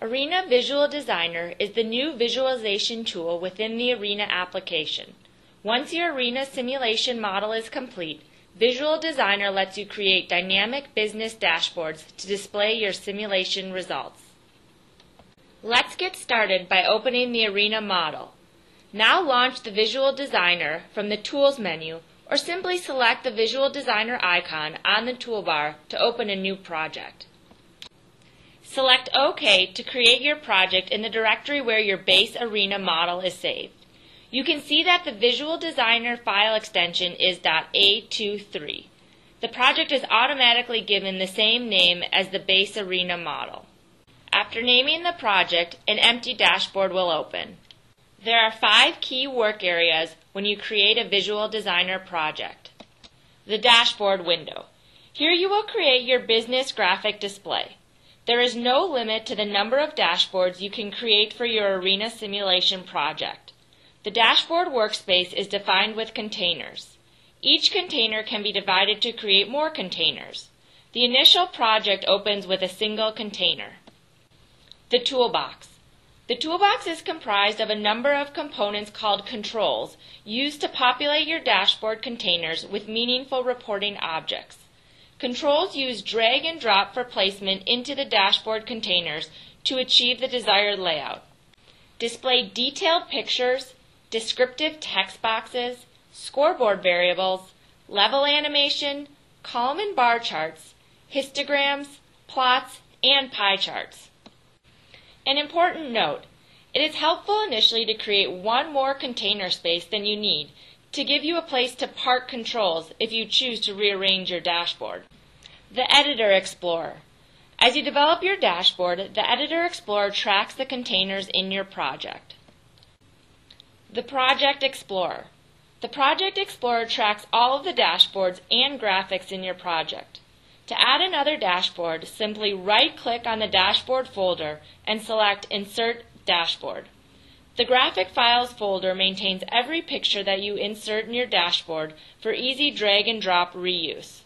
Arena Visual Designer is the new visualization tool within the Arena application. Once your Arena simulation model is complete, Visual Designer lets you create dynamic business dashboards to display your simulation results. Let's get started by opening the Arena model. Now launch the Visual Designer from the Tools menu or simply select the Visual Designer icon on the toolbar to open a new project. Select OK to create your project in the directory where your base Arena model is saved. You can see that the Visual Designer file extension is .a23. The project is automatically given the same name as the base Arena model. After naming the project, an empty dashboard will open. There are 5 key work areas when you create a Visual Designer project. The dashboard window. Here you will create your business graphic display. There is no limit to the number of dashboards you can create for your Arena simulation project. The dashboard workspace is defined with containers. Each container can be divided to create more containers. The initial project opens with a single container. The toolbox. The toolbox is comprised of a number of components called controls used to populate your dashboard containers with meaningful reporting objects. Controls use drag and drop for placement into the dashboard containers to achieve the desired layout. Display detailed pictures, descriptive text boxes, scoreboard variables, level animation, column and bar charts, histograms, plots, and pie charts. An important note, it is helpful initially to create one more container space than you need to give you a place to park controls if you choose to rearrange your dashboard. The Editor Explorer. As you develop your dashboard, the Editor Explorer tracks the containers in your project. The Project Explorer. The Project Explorer tracks all of the dashboards and graphics in your project. To add another dashboard, simply right-click on the dashboard folder and select Insert Dashboard. The Graphic Files folder maintains every picture that you insert in your dashboard for easy drag and drop reuse.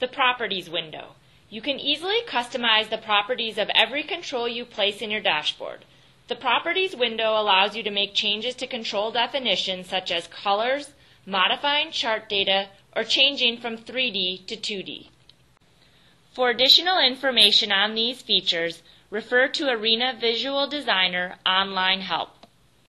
The Properties window. You can easily customize the properties of every control you place in your dashboard. The Properties window allows you to make changes to control definitions such as colors, modifying chart data, or changing from 3D to 2D. For additional information on these features, refer to Arena Visual Designer Online Help.